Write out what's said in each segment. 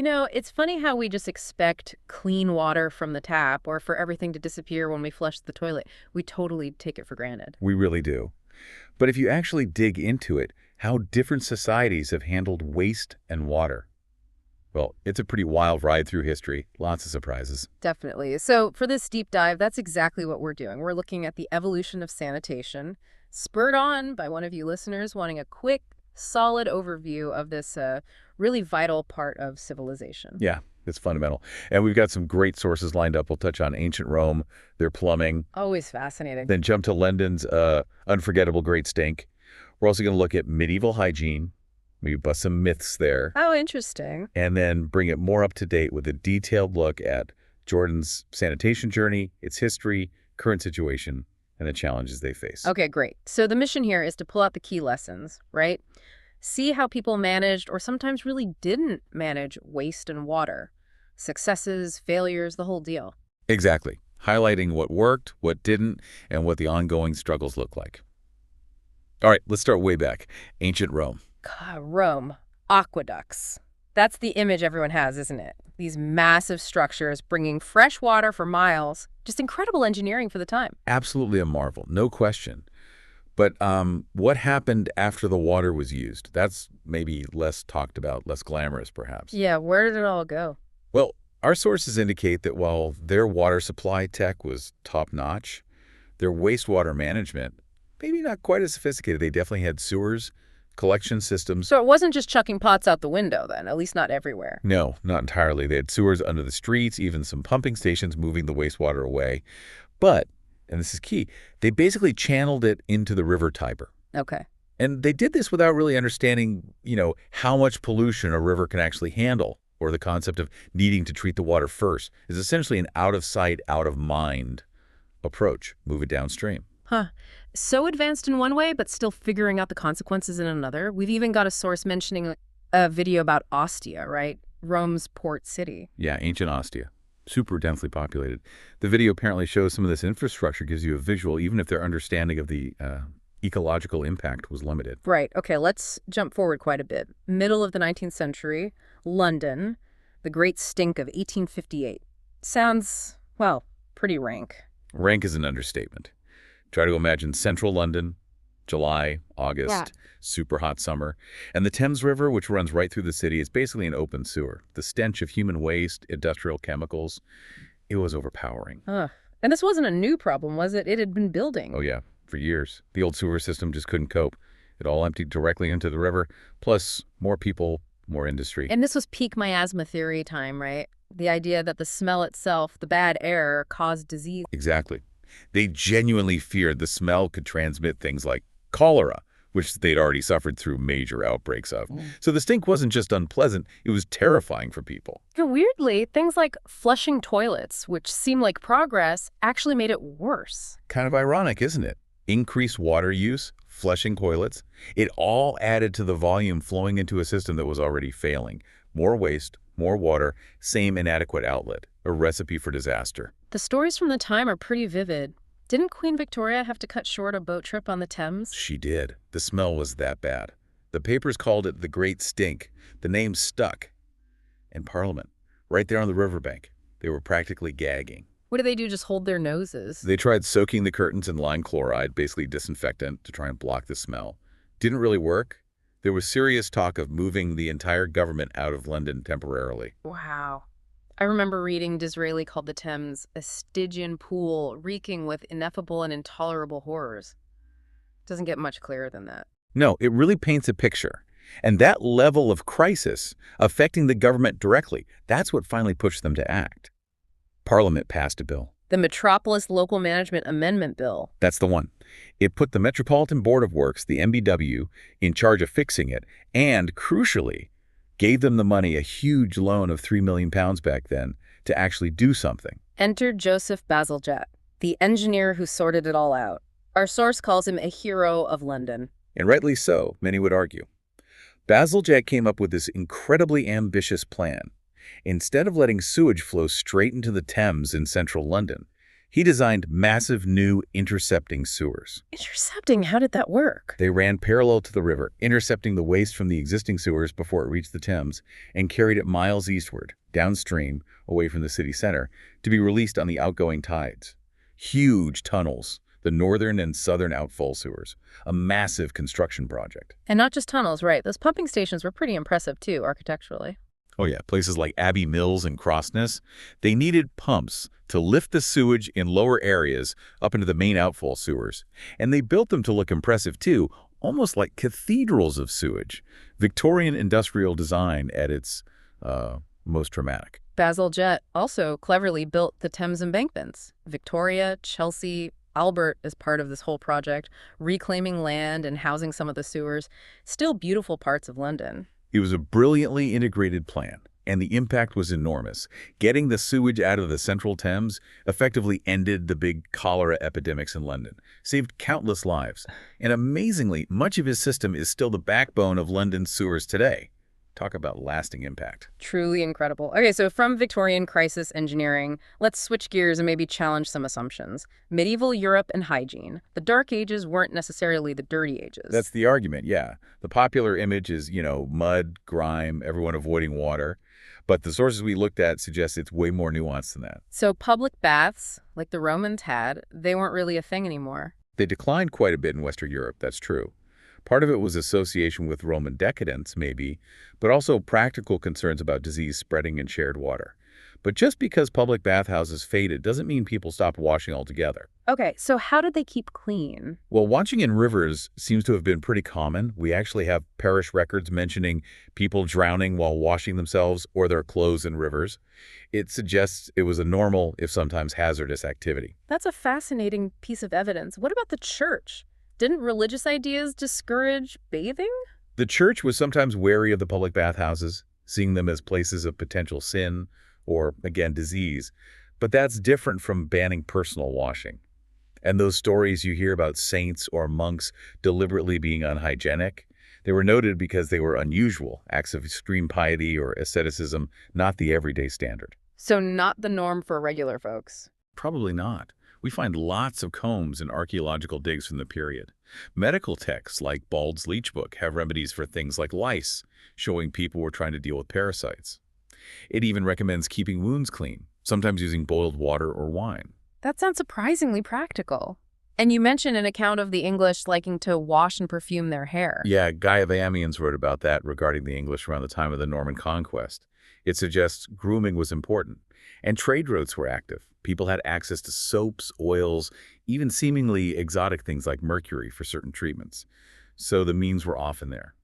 It's funny how we just expect clean water from the tap or for everything to disappear when we flush the toilet. We totally take it for granted. We really do. But if you actually dig into it, how different societies have handled waste and water. Well, it's a pretty wild ride through history. Lots of surprises. Definitely. So for this deep dive, that's exactly what we're doing. We're looking at the evolution of sanitation, spurred on by one of you listeners wanting a quick, solid overview of this really vital part of civilization. Yeah, it's fundamental. And we've got some great sources lined up. We'll touch on ancient Rome, their plumbing, Always fascinating. then jump to London's unforgettable Great Stink. We're also going to look at medieval hygiene, maybe bust some myths there, Oh, interesting. and then bring it more up to date with a detailed look at Jordan's sanitation journey, its history, current situation, and the challenges they face. Okay, great. So the mission here is to pull out the key lessons, right? See how people managed or sometimes really didn't manage waste and water. Successes, failures, the whole deal. Exactly. Highlighting what worked, what didn't, and what the ongoing struggles look like. All right, let's start way back. Ancient Rome. God, Rome, aqueducts. That's the image everyone has, isn't it? These massive structures bringing fresh water for miles. Just incredible engineering for the time. Absolutely a marvel, no question. But what happened after the water was used? That's maybe less talked about, less glamorous perhaps. Yeah, where did it all go? Well, our sources indicate that while their water supply tech was top-notch, their wastewater management, maybe not quite as sophisticated. They definitely had sewers, collection systems. So it wasn't just chucking pots out the window then, at least not everywhere. No, not entirely. They had sewers under the streets, even some pumping stations moving the wastewater away. But, and this is key, they basically channeled it into the River Tiber. Okay. And they did this without really understanding, how much pollution a river can actually handle, or the concept of needing to treat the water first is essentially an out-of-sight, out-of-mind approach. Move it downstream. Huh. So advanced in one way, but still figuring out the consequences in another. We've even got a source mentioning a video about Ostia, right? Rome's port city. Yeah, ancient Ostia. Super densely populated. The video apparently shows some of this infrastructure, gives you a visual, even if their understanding of the ecological impact was limited. Right. Okay, let's jump forward quite a bit. Middle of the 19th century, London, the Great Stink of 1858. Sounds, well, pretty rank. Rank is an understatement. Try to imagine central London, July, August, Yeah. super hot summer. And the Thames River, which runs right through the city, is basically an open sewer. The stench of human waste, industrial chemicals, it was overpowering. And this wasn't a new problem, was it? It had been building. Oh yeah, for years. The old sewer system just couldn't cope. It all emptied directly into the river, plus more people, more industry. And this was peak miasma theory time, right? The idea that the smell itself, the bad air, caused disease. Exactly. They genuinely feared the smell could transmit things like cholera, which they'd already suffered through major outbreaks of. So the stink wasn't just unpleasant, it was terrifying for people. But weirdly, things like flushing toilets, which seem like progress, actually made it worse. Kind of ironic, isn't it? Increased water use, flushing toilets, it all added to the volume flowing into a system that was already failing. More waste, more water, same inadequate outlet, a recipe for disaster. The stories from the time are pretty vivid. Didn't Queen Victoria have to cut short a boat trip on the Thames? She did. The smell was that bad. The papers called it the Great Stink. The name stuck. And Parliament, right there on the riverbank, they were practically gagging. What do they do, just hold their noses? They tried soaking the curtains in lime chloride, basically disinfectant, to try and block the smell. Didn't really work. There was serious talk of moving the entire government out of London temporarily. Wow. I remember reading Disraeli called the Thames a Stygian pool reeking with ineffable and intolerable horrors. Doesn't get much clearer than that. No, it really paints a picture. And that level of crisis affecting the government directly, that's what finally pushed them to act. Parliament passed a bill. The Metropolis Local Management Amendment Bill. That's the one. It put the Metropolitan Board of Works, the MBW, in charge of fixing it, and, crucially, gave them the money, a huge loan of £3 million back then, to actually do something. Enter Joseph Bazalgette, the engineer who sorted it all out. Our source calls him a hero of London. And rightly so, many would argue. Bazalgette came up with this incredibly ambitious plan. Instead of letting sewage flow straight into the Thames in central London, He designed massive new intercepting sewers. Intercepting, how did that work? They ran parallel to the river, intercepting the waste from the existing sewers before it reached the Thames and carried it miles eastward, downstream, away from the city center, to be released on the outgoing tides. Huge tunnels, the northern and southern outfall sewers, a massive construction project. And not just tunnels, right? Those pumping stations were pretty impressive, too, architecturally. Oh yeah, places like Abbey Mills and Crossness, they needed pumps to lift the sewage in lower areas up into the main outfall sewers. And they built them to look impressive too, almost like cathedrals of sewage. Victorian industrial design at its most dramatic. Bazalgette also cleverly built the Thames embankments. Victoria, Chelsea, Albert is part of this whole project, reclaiming land and housing some of the sewers. Still beautiful parts of London. It was a brilliantly integrated plan, and the impact was enormous. Getting the sewage out of the central Thames effectively ended the big cholera epidemics in London, saved countless lives, and amazingly, much of his system is still the backbone of London's sewers today. Talk about lasting impact. Truly incredible. Okay, so from Victorian crisis engineering, let's switch gears and maybe challenge some assumptions. Medieval Europe and hygiene. The Dark Ages weren't necessarily the dirty ages. That's the argument, yeah. The popular image is, mud, grime, everyone avoiding water. But the sources we looked at suggest it's way more nuanced than that. So public baths, like the Romans had, they weren't really a thing anymore. They declined quite a bit in Western Europe, that's true. Part of it was association with Roman decadence, maybe, but also practical concerns about disease spreading in shared water. But just because public bathhouses faded doesn't mean people stopped washing altogether. Okay, so how did they keep clean? Well, washing in rivers seems to have been pretty common. We actually have parish records mentioning people drowning while washing themselves or their clothes in rivers. It suggests it was a normal, if sometimes hazardous, activity. That's a fascinating piece of evidence. What about the church? Didn't religious ideas discourage bathing? The church was sometimes wary of the public bathhouses, seeing them as places of potential sin or, again, disease. But that's different from banning personal washing. And those stories you hear about saints or monks deliberately being unhygienic, they were noted because they were unusual, acts of extreme piety or asceticism, not the everyday standard. So not the norm for regular folks. Probably not. We find lots of combs in archaeological digs from the period. Medical texts like Bald's Leech Book have remedies for things like lice, showing people were trying to deal with parasites. It even recommends keeping wounds clean, sometimes using boiled water or wine. That sounds surprisingly practical. And you mentioned an account of the English liking to wash and perfume their hair. Yeah, Guy of Amiens wrote about that regarding the English around the time of the Norman conquest. It suggests grooming was important, and trade routes were active. People had access to soaps, oils, even seemingly exotic things like mercury for certain treatments. So the means were often there.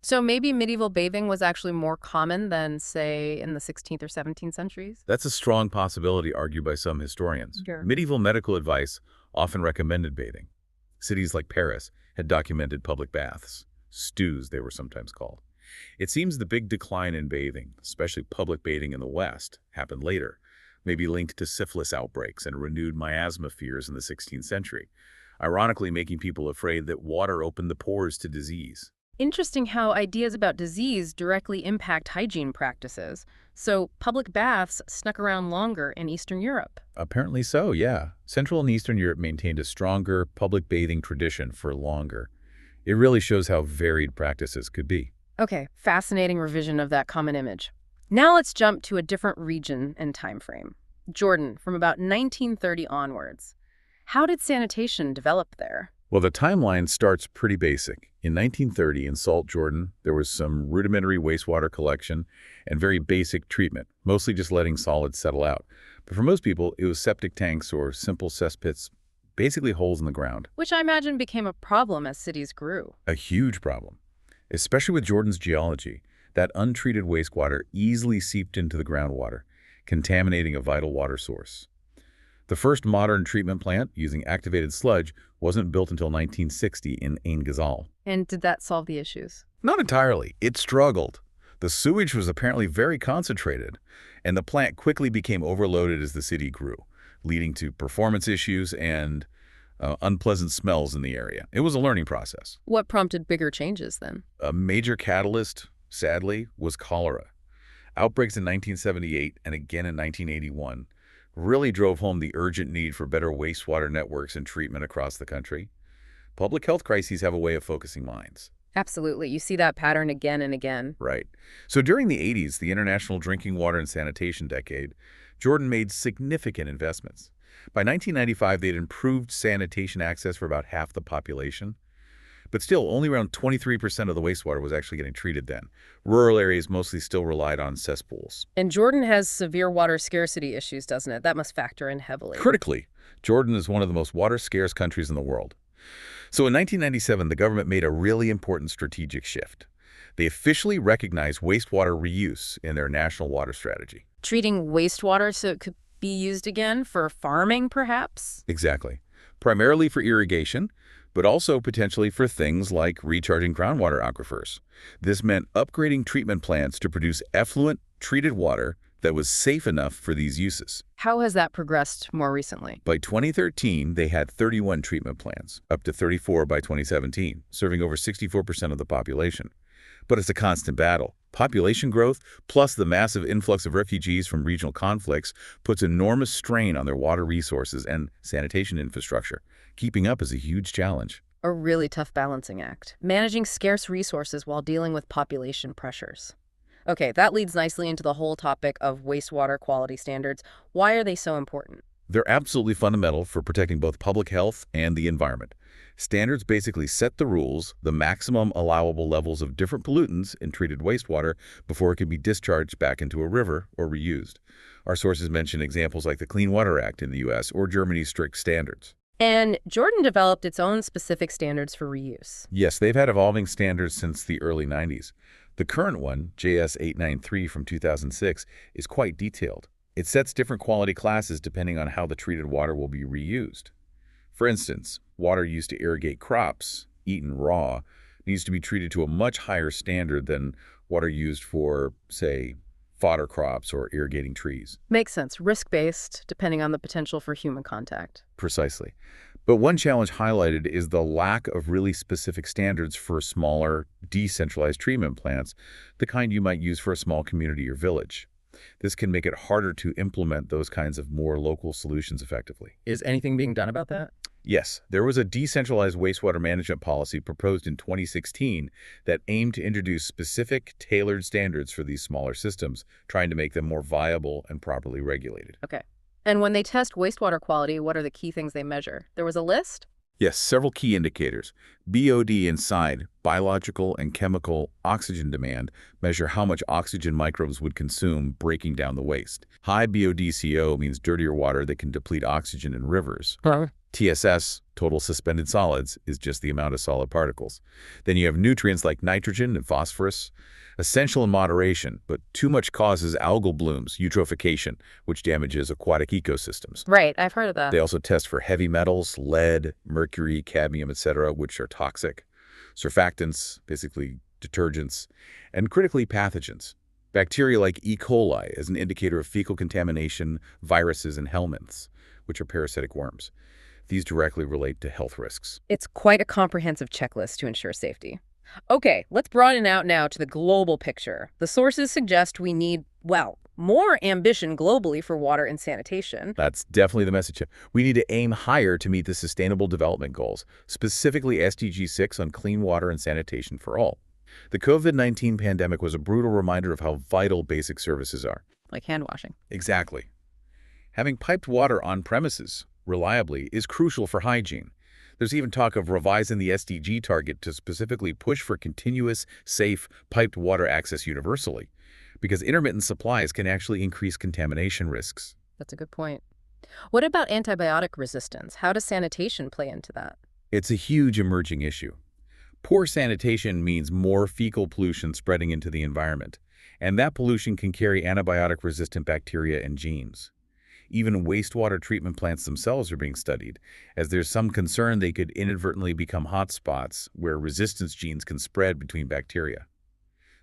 So maybe medieval bathing was actually more common than, say, in the 16th or 17th centuries? That's a strong possibility argued by some historians. Sure. Medieval medical advice often recommended bathing. Cities like Paris had documented public baths. Stews, they were sometimes called. It seems the big decline in bathing, especially public bathing in the West, happened later, maybe linked to syphilis outbreaks and renewed miasma fears in the 16th century, ironically making people afraid that water opened the pores to disease. Interesting how ideas about disease directly impact hygiene practices. So public baths snuck around longer in Eastern Europe. Apparently so, yeah. Central and Eastern Europe maintained a stronger public bathing tradition for longer. It really shows how varied practices could be. Okay, fascinating revision of that common image. Now let's jump to a different region and time frame. Jordan, from about 1930 onwards. How did sanitation develop there? Well, the timeline starts pretty basic. In 1930, in Salt, Jordan, there was some rudimentary wastewater collection and very basic treatment, mostly just letting solids settle out. But for most people, it was septic tanks or simple cesspits, basically holes in the ground. Which I imagine became a problem as cities grew. A huge problem, especially with Jordan's geology. That untreated wastewater easily seeped into the groundwater, contaminating a vital water source. The first modern treatment plant using activated sludge wasn't built until 1960 in Ain Ghazal. And did that solve the issues? Not entirely. It struggled. The sewage was apparently very concentrated, and the plant quickly became overloaded as the city grew, leading to performance issues and unpleasant smells in the area. It was a learning process. What prompted bigger changes then? A major catalyst, sadly, was cholera. Outbreaks in 1978 and again in 1981 really drove home the urgent need for better wastewater networks and treatment across the country. Public health crises have a way of focusing minds. Absolutely. You see that pattern again and again. Right. So during the 80s, the International Drinking Water and Sanitation decade, Jordan made significant investments. By 1995, they'd improved sanitation access for about half the population. But still, only around 23% of the wastewater was actually getting treated then. Rural areas mostly still relied on cesspools. And Jordan has severe water scarcity issues, doesn't it? That must factor in heavily. Critically, Jordan is one of the most water-scarce countries in the world. So in 1997, the government made a really important strategic shift. They officially recognized wastewater reuse in their national water strategy. Treating wastewater so it could be used again for farming, perhaps? Exactly. Primarily for irrigation, but also potentially for things like recharging groundwater aquifers. This meant upgrading treatment plants to produce effluent, treated water that was safe enough for these uses. How has that progressed more recently? By 2013, they had 31 treatment plants, up to 34 by 2017, serving over 64% of the population. But it's a constant battle. Population growth, plus the massive influx of refugees from regional conflicts, puts enormous strain on their water resources and sanitation infrastructure. Keeping up is a huge challenge. A really tough balancing act. Managing scarce resources while dealing with population pressures. Okay, that leads nicely into the whole topic of wastewater quality standards. Why are they so important? They're absolutely fundamental for protecting both public health and the environment. Standards basically set the rules, the maximum allowable levels of different pollutants in treated wastewater before it can be discharged back into a river or reused. Our sources mention examples like the Clean Water Act in the U.S. or Germany's strict standards. And Jordan developed its own specific standards for reuse. Yes, they've had evolving standards since the early 90s. The current one, JS 893 from 2006, is quite detailed. It sets different quality classes depending on how the treated water will be reused. For instance, water used to irrigate crops, eaten raw, needs to be treated to a much higher standard than water used for, say, fodder crops or irrigating trees. Makes sense. Risk-based, depending on the potential for human contact. Precisely. But one challenge highlighted is the lack of really specific standards for smaller, decentralized treatment plants, the kind you might use for a small community or village. This can make it harder to implement those kinds of more local solutions effectively. Is anything being done about that? Yes, there was a decentralized wastewater management policy proposed in 2016 that aimed to introduce specific, tailored standards for these smaller systems, trying to make them more viable and properly regulated. Okay. And when they test wastewater quality, what are the key things they measure? There was a list? Yes, several key indicators. BOD inside, biological and chemical oxygen demand, measure how much oxygen microbes would consume breaking down the waste. High BOD-CO means dirtier water that can deplete oxygen in rivers. TSS, total suspended solids, is just the amount of solid particles. Then you have nutrients like nitrogen and phosphorus, essential in moderation, but too much causes algal blooms, eutrophication, which damages aquatic ecosystems. Right, I've heard of that. They also test for heavy metals, lead, mercury, cadmium, etc., which are toxic. Surfactants, basically detergents, and critically pathogens. Bacteria like E. coli is an indicator of fecal contamination, viruses, and helminths, which are parasitic worms. These directly relate to health risks. It's quite a comprehensive checklist to ensure safety. Okay, let's broaden out now to the global picture. The sources suggest we need, well, more ambition globally for water and sanitation. That's definitely the message. We need to aim higher to meet the Sustainable Development Goals, specifically SDG 6 on clean water and sanitation for all. The COVID-19 pandemic was a brutal reminder of how vital basic services are. Like hand washing. Exactly. Having piped water on premises reliably is crucial for hygiene. There's even talk of revising the SDG target to specifically push for continuous, safe, piped water access universally, because intermittent supplies can actually increase contamination risks. That's a good point. What about antibiotic resistance? How does sanitation play into that? It's a huge emerging issue. Poor sanitation means more fecal pollution spreading into the environment, and that pollution can carry antibiotic-resistant bacteria and genes. Even wastewater treatment plants themselves are being studied, as there's some concern they could inadvertently become hotspots where resistance genes can spread between bacteria.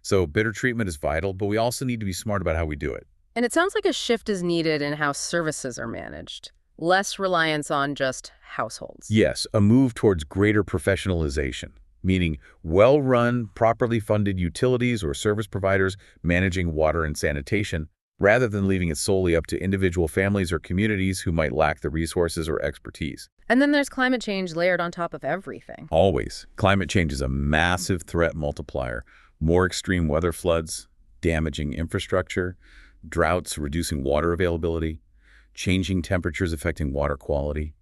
So better treatment is vital, but we also need to be smart about how we do it. And it sounds like a shift is needed in how services are managed. Less reliance on just households. Yes, a move towards greater professionalization, meaning well-run, properly funded utilities or service providers managing water and sanitation, rather than leaving it solely up to individual families or communities who might lack the resources or expertise. And then there's climate change layered on top of everything. Always. Climate change is a massive threat multiplier. More extreme weather floods, damaging infrastructure, droughts reducing water availability, changing temperatures affecting water quality.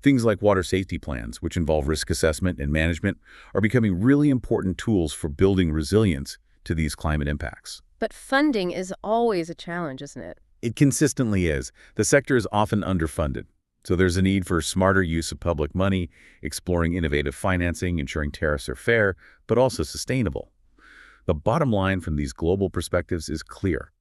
Things like water safety plans, which involve risk assessment and management, are becoming really important tools for building resilience to these climate impacts. But funding is always a challenge, isn't it? It consistently is. The sector is often underfunded. So there's a need for smarter use of public money, exploring innovative financing, ensuring tariffs are fair, but also sustainable. The bottom line from these global perspectives is clear.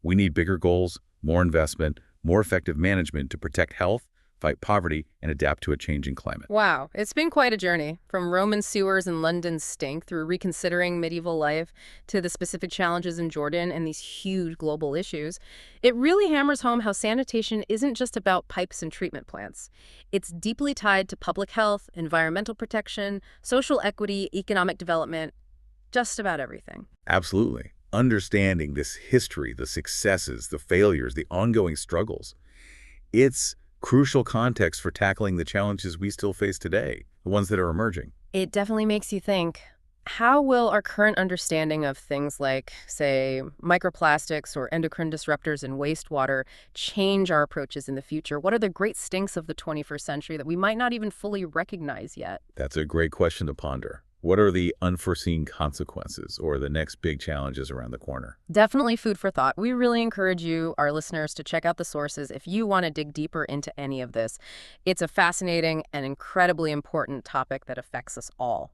We need bigger goals, more investment, more effective management to protect health, fight poverty, and adapt to a changing climate. Wow, it's been quite a journey, from Roman sewers and London's stink through reconsidering medieval life to the specific challenges in Jordan and these huge global issues. It really hammers home how sanitation isn't just about pipes and treatment plants. It's deeply tied to public health, environmental protection, social equity, economic development, just about everything. Absolutely. Understanding this history, the successes, the failures, the ongoing struggles, it's crucial context for tackling the challenges we still face today, the ones that are emerging. It definitely makes you think, how will our current understanding of things like, say, microplastics or endocrine disruptors in wastewater change our approaches in the future? What are the great stinks of the 21st century that we might not even fully recognize yet? That's a great question to ponder. What are the unforeseen consequences or the next big challenges around the corner? Definitely food for thought. We really encourage you, our listeners, to check out the sources if you want to dig deeper into any of this. It's a fascinating and incredibly important topic that affects us all.